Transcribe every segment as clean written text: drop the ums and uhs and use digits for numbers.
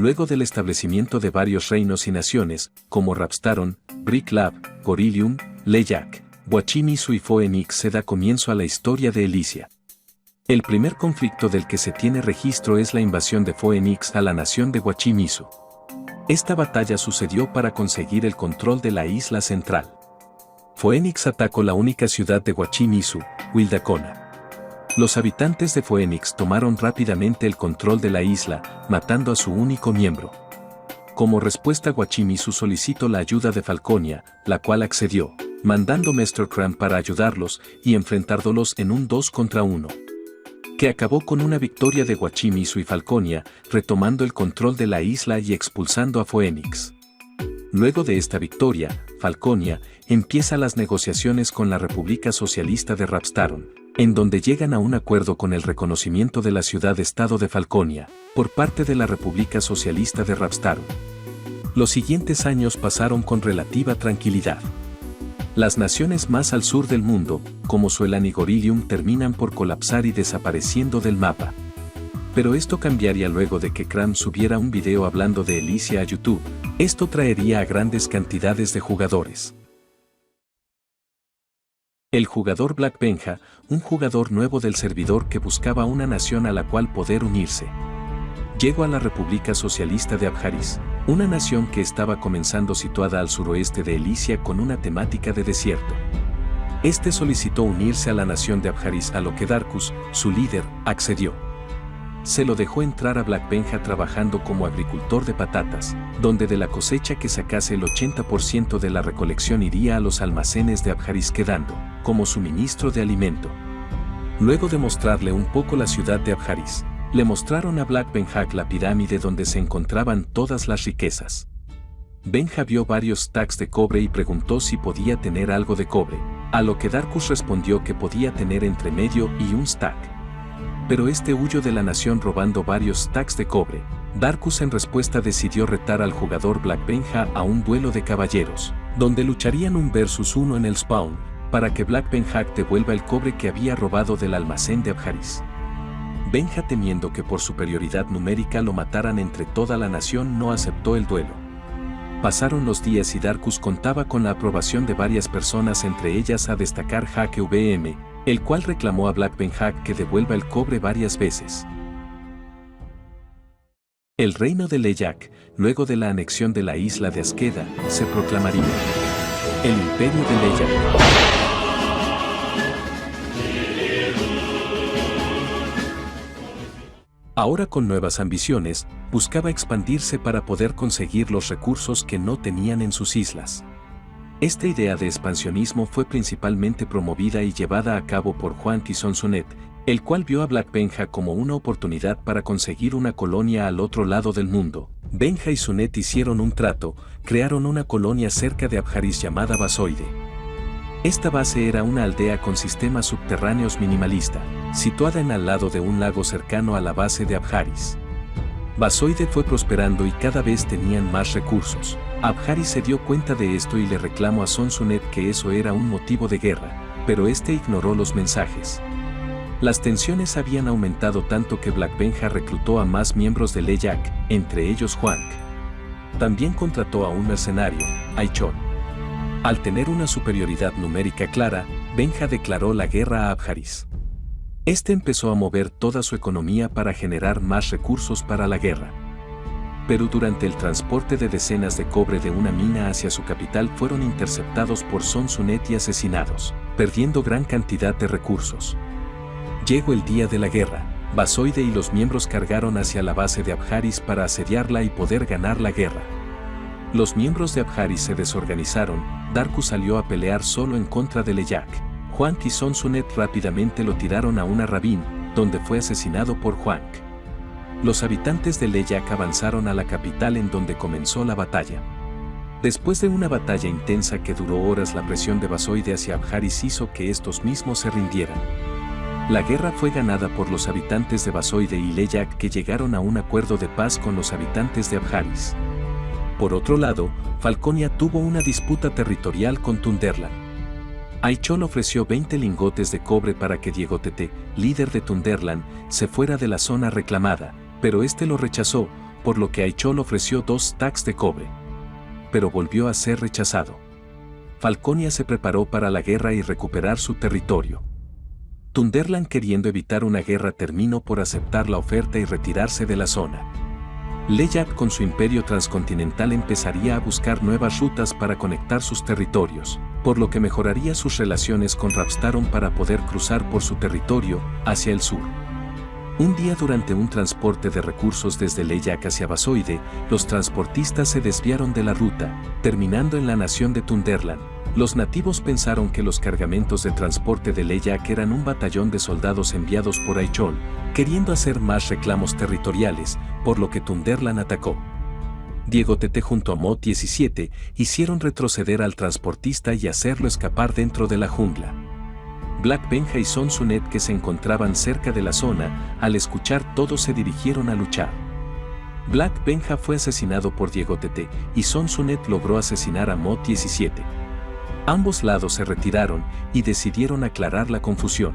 Luego del establecimiento de varios reinos y naciones, como Rapstaron, Brick Lab, Gorillium, LeJack, Wachimizu y Phoenix, se da comienzo a la historia de Elysia. El primer conflicto del que se tiene registro es la invasión de Phoenix a la nación de Wachimizu. Esta batalla sucedió para conseguir el control de la isla central. Phoenix atacó la única ciudad de Wachimizu, Wildacona. Los habitantes de Phoenix tomaron rápidamente el control de la isla, matando a su único miembro. Como respuesta, Wachimizu solicitó la ayuda de Falconia, la cual accedió, mandando Mr. Cram para ayudarlos y enfrentándolos en un 2 contra 1. Que acabó con una victoria de Wachimizu y Falconia, retomando el control de la isla y expulsando a Phoenix. Luego de esta victoria, Falconia empieza las negociaciones con la República Socialista de Rapstaron, en donde llegan a un acuerdo con el reconocimiento de la ciudad-estado de Falconia, por parte de la República Socialista de Rapstaron. Los siguientes años pasaron con relativa tranquilidad. Las naciones más al sur del mundo, como Suelan y Gorillium, terminan por colapsar y desapareciendo del mapa. Pero esto cambiaría luego de que Cram subiera un video hablando de Elysia a YouTube. Esto traería a grandes cantidades de jugadores. El jugador Black Benja, un jugador nuevo del servidor que buscaba una nación a la cual poder unirse. Llegó a la República Socialista de Abjaris, una nación que estaba comenzando situada al suroeste de Elysia con una temática de desierto. Este solicitó unirse a la nación de Abjaris, a lo que Darkus, su líder, accedió. Se lo dejó entrar a Black Benja trabajando como agricultor de patatas, donde de la cosecha que sacase el 80% de la recolección iría a los almacenes de Abjaris, quedando como suministro de alimento. Luego de mostrarle un poco la ciudad de Abjaris, le mostraron a Black Benja la pirámide donde se encontraban todas las riquezas. Benja vio varios stacks de cobre y preguntó si podía tener algo de cobre, a lo que Darkus respondió que podía tener entre medio y un stack. Pero este huyó de la nación robando varios stacks de cobre. Darkus en respuesta decidió retar al jugador Black Benja a un duelo de caballeros, donde lucharían 1 versus 1 en el spawn, para que Black Benja devuelva el cobre que había robado del almacén de Abjaris. Benja, temiendo que por superioridad numérica lo mataran entre toda la nación, no aceptó el duelo. Pasaron los días y Darkus contaba con la aprobación de varias personas, entre ellas a destacar Jaque VM, el cual reclamó a Black Benja que devuelva el cobre varias veces. El reino de LeJack, luego de la anexión de la isla de Askeda, se proclamaría el Imperio de LeJack. Ahora, con nuevas ambiciones, buscaba expandirse para poder conseguir los recursos que no tenían en sus islas. Esta idea de expansionismo fue principalmente promovida y llevada a cabo por Juan Quizón Sunet, el cual vio a Black Benja como una oportunidad para conseguir una colonia al otro lado del mundo. Benja y Sunet hicieron un trato, crearon una colonia cerca de Abjaris llamada Basoide. Esta base era una aldea con sistemas subterráneos minimalista, situada en al lado de un lago cercano a la base de Abjaris. Basoide fue prosperando y cada vez tenían más recursos. Abjaris se dio cuenta de esto y le reclamó a Sonsunet que eso era un motivo de guerra, pero este ignoró los mensajes. Las tensiones habían aumentado tanto que Black Benja reclutó a más miembros de Leyak, entre ellos Hwang. También contrató a un mercenario, Aichol. Al tener una superioridad numérica clara, Benja declaró la guerra a Abjaris. Este empezó a mover toda su economía para generar más recursos para la guerra. Pero durante el transporte de decenas de cobre de una mina hacia su capital fueron interceptados por Sonsunet y asesinados, perdiendo gran cantidad de recursos. Llegó el día de la guerra. Basoide y los miembros cargaron hacia la base de Abjaris para asediarla y poder ganar la guerra. Los miembros de Abjaris se desorganizaron, Darkus salió a pelear solo en contra de Leyak. Hwang y Sonsunet rápidamente lo tiraron a una ravine, donde fue asesinado por Hwang. Los habitantes de Leyak avanzaron a la capital en donde comenzó la batalla. Después de una batalla intensa que duró horas, la presión de Basoide hacia Abjaris hizo que estos mismos se rindieran. La guerra fue ganada por los habitantes de Basoide y Leyak, que llegaron a un acuerdo de paz con los habitantes de Abjaris. Por otro lado, Falconia tuvo una disputa territorial con Thunderland. Aichol ofreció 20 lingotes de cobre para que Diegotete, líder de Thunderland, se fuera de la zona reclamada, pero este lo rechazó, por lo que Aichol ofreció 2 stacks de cobre. Pero volvió a ser rechazado. Falconia se preparó para la guerra y recuperar su territorio. Thunderland, queriendo evitar una guerra, terminó por aceptar la oferta y retirarse de la zona. Leyak, con su imperio transcontinental, empezaría a buscar nuevas rutas para conectar sus territorios, por lo que mejoraría sus relaciones con Ravstaron para poder cruzar por su territorio hacia el sur. Un día, durante un transporte de recursos desde Leyak hacia Basoide, los transportistas se desviaron de la ruta, terminando en la nación de Thunderland. Los nativos pensaron que los cargamentos de transporte de Leyak eran un batallón de soldados enviados por Aichol, queriendo hacer más reclamos territoriales, por lo que Thunderland atacó. Diegotete junto a Mod 17 hicieron retroceder al transportista y hacerlo escapar dentro de la jungla. Black Benja y Sonsunet, que se encontraban cerca de la zona, al escuchar todo se dirigieron a luchar. Black Benja fue asesinado por Diegotete y Sonsunet logró asesinar a Mod 17. Ambos lados se retiraron y decidieron aclarar la confusión.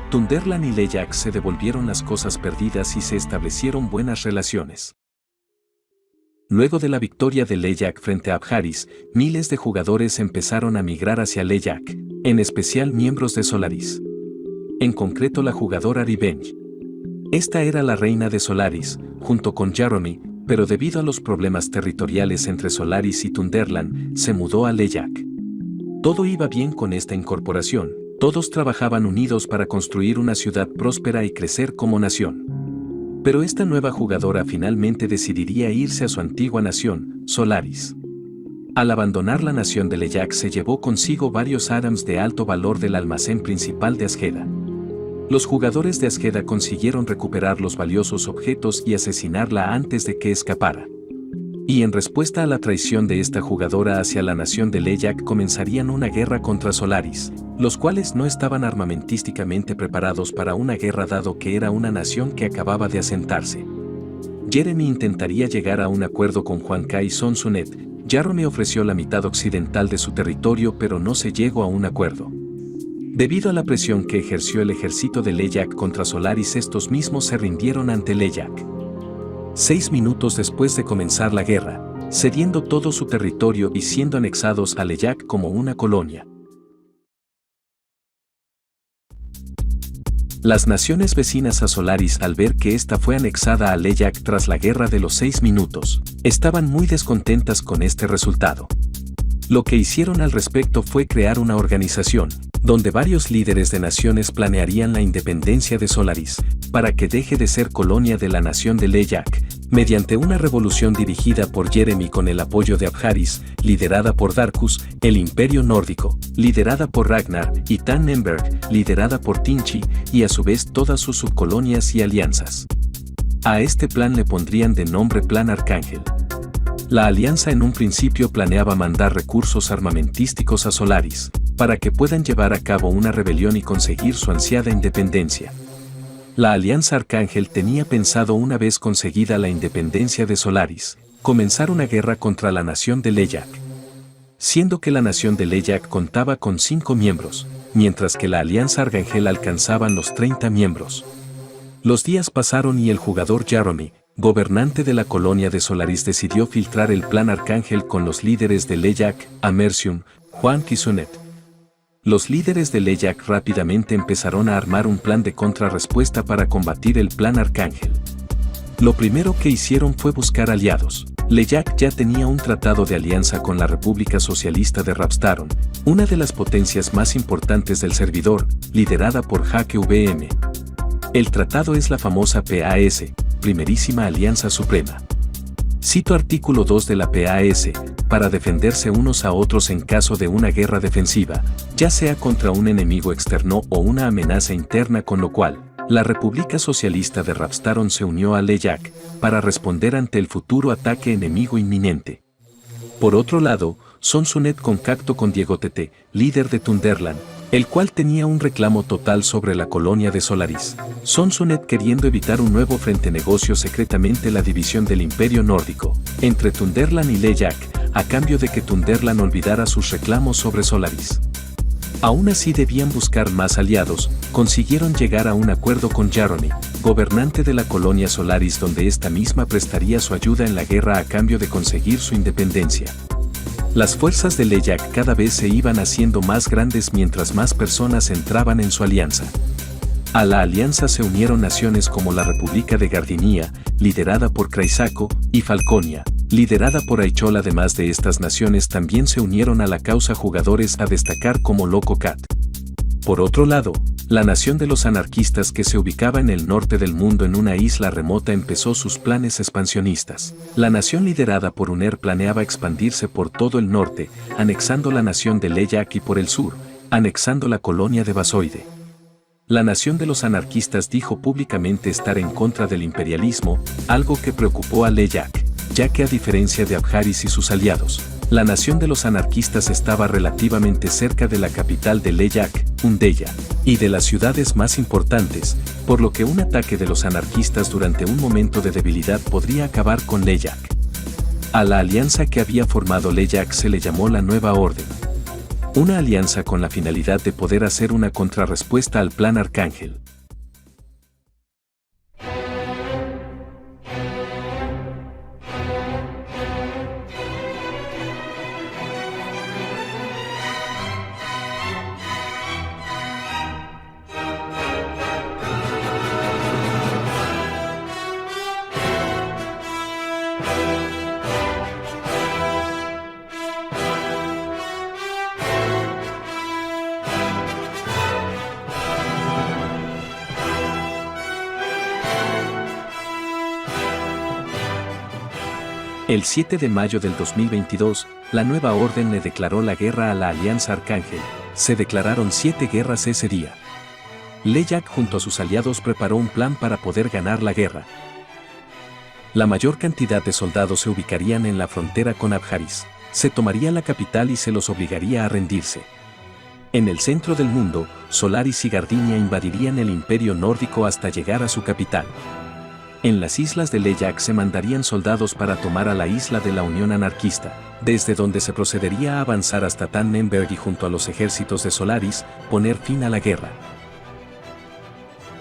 Thunderland y Leyak se devolvieron las cosas perdidas y se establecieron buenas relaciones. Luego de la victoria de Leyak frente a Abjaris, miles de jugadores empezaron a migrar hacia Leyak, en especial miembros de Solaris. En concreto la jugadora Revenge. Esta era la reina de Solaris, junto con Jaromí, pero debido a los problemas territoriales entre Solaris y Thunderland, se mudó a Leyak. Todo iba bien con esta incorporación, todos trabajaban unidos para construir una ciudad próspera y crecer como nación. Pero esta nueva jugadora finalmente decidiría irse a su antigua nación, Solaris. Al abandonar la nación de Leyak, se llevó consigo varios items de alto valor del almacén principal de Asgeda. Los jugadores de Asgeda consiguieron recuperar los valiosos objetos y asesinarla antes de que escapara. Y en respuesta a la traición de esta jugadora hacia la nación de Leyak, comenzarían una guerra contra Solaris, los cuales no estaban armamentísticamente preparados para una guerra dado que era una nación que acababa de asentarse. Jeremy intentaría llegar a un acuerdo con Hwang y Sonsunet. Jaromí ofreció la mitad occidental de su territorio, pero no se llegó a un acuerdo. Debido a la presión que ejerció el ejército de Leyak contra Solaris, estos mismos se rindieron ante Leyak. 6 minutos después de comenzar la guerra, cediendo todo su territorio y siendo anexados a Leyak como una colonia. Las naciones vecinas a Solaris, al ver que esta fue anexada a Leyak tras la guerra de los 6 minutos, estaban muy descontentas con este resultado. Lo que hicieron al respecto fue crear una organización, donde varios líderes de naciones planearían la independencia de Solaris, para que deje de ser colonia de la nación de Leyak, mediante una revolución dirigida por Jeremy con el apoyo de Abjaris, liderada por Darkus, el Imperio Nórdico, liderada por Ragnar, y Tannenberg, liderada por Tinchi, y a su vez todas sus subcolonias y alianzas. A este plan le pondrían de nombre Plan Arcángel. La alianza en un principio planeaba mandar recursos armamentísticos a Solaris, para que puedan llevar a cabo una rebelión y conseguir su ansiada independencia. La Alianza Arcángel tenía pensado, una vez conseguida la independencia de Solaris, comenzar una guerra contra la nación de Leyak. Siendo que la nación de Leyak contaba con 5 miembros, mientras que la Alianza Arcángel alcanzaban los 30 miembros. Los días pasaron y el jugador Jeremy, gobernante de la colonia de Solaris, decidió filtrar el plan Arcángel con los líderes de Leyak, Amersium, Juan y Sunet. Los líderes de Leyak rápidamente empezaron a armar un plan de contrarrespuesta para combatir el plan Arcángel. Lo primero que hicieron fue buscar aliados. Leyak ya tenía un tratado de alianza con la República Socialista de Rapstaron, una de las potencias más importantes del servidor, liderada por HKVM. El tratado es la famosa PAS, Primerísima Alianza Suprema. Cito artículo 2 de la PAS, para defenderse unos a otros en caso de una guerra defensiva, ya sea contra un enemigo externo o una amenaza interna, con lo cual, la República Socialista de Rapstaron se unió a Leyak para responder ante el futuro ataque enemigo inminente. Por otro lado, Son Sunet contactó con Diego Tete, líder de Thunderland, el cual tenía un reclamo total sobre la colonia de Solaris. Son Sunet, queriendo evitar un nuevo frente, negoció secretamente la división del Imperio Nórdico entre Thunderland y Leyak, a cambio de que Thunderland olvidara sus reclamos sobre Solaris. Aún así debían buscar más aliados. Consiguieron llegar a un acuerdo con Jeremy, gobernante de la colonia Solaris, donde esta misma prestaría su ayuda en la guerra a cambio de conseguir su independencia. Las fuerzas de Leyak cada vez se iban haciendo más grandes mientras más personas entraban en su alianza. A la alianza se unieron naciones como la República de Gardinia, liderada por Kraisaco, y Falconia, liderada por Aichol. Además de estas naciones, también se unieron a la causa jugadores a destacar como Loco Cat. Por otro lado, la nación de los anarquistas, que se ubicaba en el norte del mundo en una isla remota, empezó sus planes expansionistas. La nación liderada por Uner planeaba expandirse por todo el norte, anexando la nación de Leyak, y por el sur, anexando la colonia de Basoide. La nación de los anarquistas dijo públicamente estar en contra del imperialismo, algo que preocupó a Leyak, ya que a diferencia de Abharis y sus aliados, la nación de los anarquistas estaba relativamente cerca de la capital de Leyak, Undeya, y de las ciudades más importantes, por lo que un ataque de los anarquistas durante un momento de debilidad podría acabar con Leyak. A la alianza que había formado Leyak se le llamó la Nueva Orden. Una alianza con la finalidad de poder hacer una contrarrespuesta al plan Arcángel. El 7 de mayo del 2022, la Nueva Orden le declaró la guerra a la Alianza Arcángel. Se declararon 7 guerras ese día. Leyak junto a sus aliados preparó un plan para poder ganar la guerra. La mayor cantidad de soldados se ubicarían en la frontera con Abharis. Se tomaría la capital y se los obligaría a rendirse. En el centro del mundo, Solaris y Gardinia invadirían el Imperio Nórdico hasta llegar a su capital. En las islas de Leyak se mandarían soldados para tomar a la isla de la Unión Anarquista, desde donde se procedería a avanzar hasta Tannenberg y, junto a los ejércitos de Solaris, poner fin a la guerra.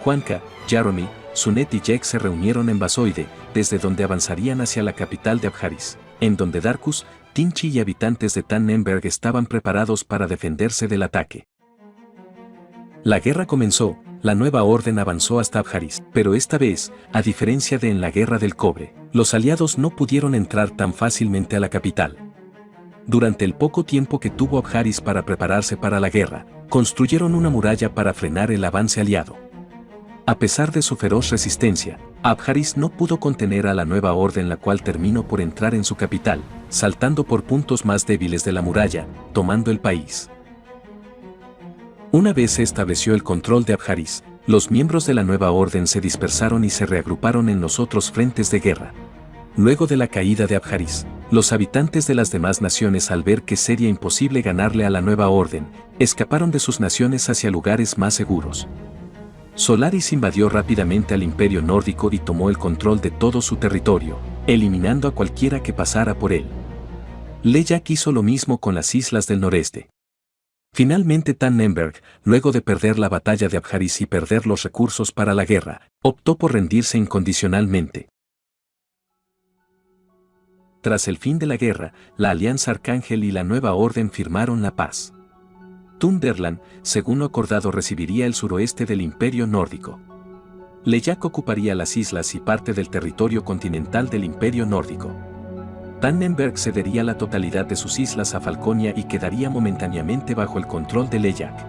Juanca, Jeremy, Sunet y Jek se reunieron en Basoide, desde donde avanzarían hacia la capital de Abharis, en donde Darkus, Tinchi y habitantes de Tannenberg estaban preparados para defenderse del ataque. La guerra comenzó. La Nueva Orden avanzó hasta Abharis, pero esta vez, a diferencia de en la Guerra del Cobre, los aliados no pudieron entrar tan fácilmente a la capital. Durante el poco tiempo que tuvo Abharis para prepararse para la guerra, construyeron una muralla para frenar el avance aliado. A pesar de su feroz resistencia, Abharis no pudo contener a la Nueva Orden, la cual terminó por entrar en su capital, saltando por puntos más débiles de la muralla, tomando el país. Una vez se estableció el control de Abharis, los miembros de la Nueva Orden se dispersaron y se reagruparon en los otros frentes de guerra. Luego de la caída de Abharis, los habitantes de las demás naciones, al ver que sería imposible ganarle a la Nueva Orden, escaparon de sus naciones hacia lugares más seguros. Solaris invadió rápidamente al imperio nórdico y tomó el control de todo su territorio, eliminando a cualquiera que pasara por él. Leyak hizo lo mismo con las islas del noreste. Finalmente Tannenberg, luego de perder la batalla de Abjaris y perder los recursos para la guerra, optó por rendirse incondicionalmente. Tras el fin de la guerra, la Alianza Arcángel y la Nueva Orden firmaron la paz. Thunderland, según lo acordado, recibiría el suroeste del Imperio Nórdico. Leyak ocuparía las islas y parte del territorio continental del Imperio Nórdico. Tannenberg cedería la totalidad de sus islas a Falconia y quedaría momentáneamente bajo el control de Leyak.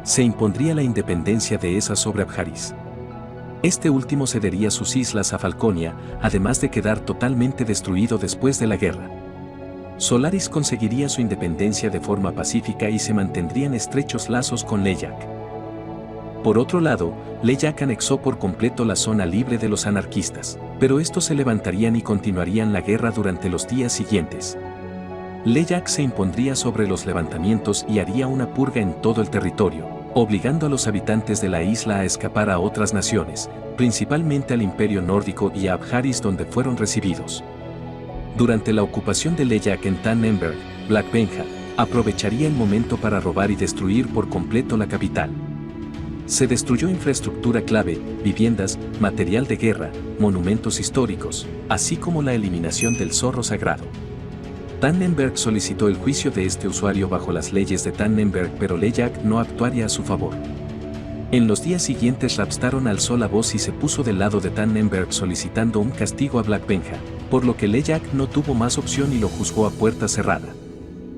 Se impondría la independencia de esa sobre Abjaris. Este último cedería sus islas a Falconia, además de quedar totalmente destruido después de la guerra. Solaris conseguiría su independencia de forma pacífica y se mantendrían estrechos lazos con Leyak. Por otro lado, Leyak anexó por completo la zona libre de los anarquistas, pero estos se levantarían y continuarían la guerra durante los días siguientes. Leyak se impondría sobre los levantamientos y haría una purga en todo el territorio, obligando a los habitantes de la isla a escapar a otras naciones, principalmente al Imperio Nórdico y a Abjaris, donde fueron recibidos. Durante la ocupación de Leyak en Tannenberg, Black Benja aprovecharía el momento para robar y destruir por completo la capital. Se destruyó infraestructura clave, viviendas, material de guerra, monumentos históricos, así como la eliminación del zorro sagrado. Tannenberg solicitó el juicio de este usuario bajo las leyes de Tannenberg, pero Leyak no actuaría a su favor. En los días siguientes Hrafstadion alzó la voz y se puso del lado de Tannenberg solicitando un castigo a Black Benja, por lo que Leyak no tuvo más opción y lo juzgó a puerta cerrada.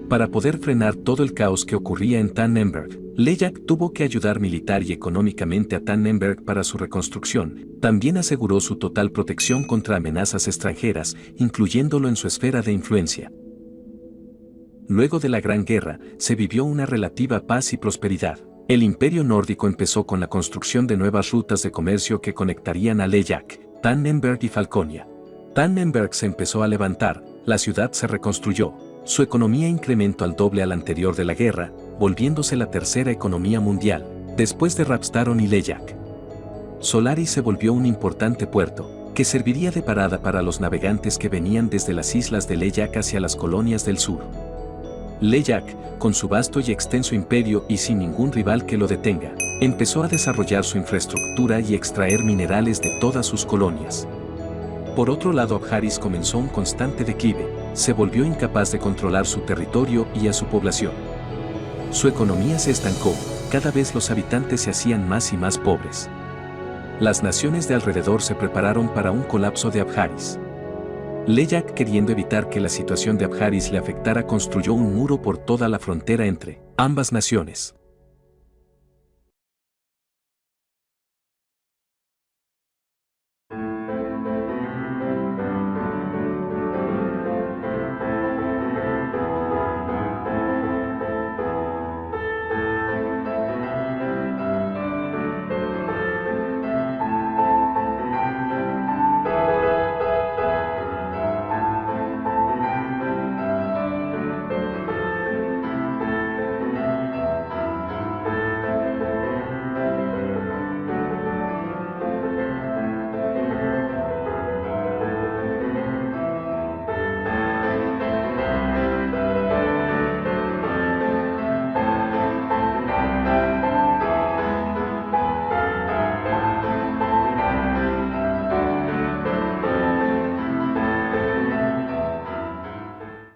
Para poder frenar todo el caos que ocurría en Tannenberg, Leyak tuvo que ayudar militar y económicamente a Tannenberg para su reconstrucción. También aseguró su total protección contra amenazas extranjeras, incluyéndolo en su esfera de influencia. Luego de la Gran Guerra, se vivió una relativa paz y prosperidad. El Imperio Nórdico empezó con la construcción de nuevas rutas de comercio que conectarían a Leyak, Tannenberg y Falconia. Tannenberg se empezó a levantar, la ciudad se reconstruyó, su economía incrementó al doble al anterior de la guerra, volviéndose la tercera economía mundial, después de Hrafstadion y Leyak. Solaris se volvió un importante puerto, que serviría de parada para los navegantes que venían desde las islas de Leyak hacia las colonias del sur. Leyak, con su vasto y extenso imperio y sin ningún rival que lo detenga, empezó a desarrollar su infraestructura y extraer minerales de todas sus colonias. Por otro lado, Abjaris comenzó un constante declive, se volvió incapaz de controlar su territorio y a su población. Su economía se estancó, cada vez los habitantes se hacían más y más pobres. Las naciones de alrededor se prepararon para un colapso de Abjaris. Leyak, queriendo evitar que la situación de Abjaris le afectara, construyó un muro por toda la frontera entre ambas naciones.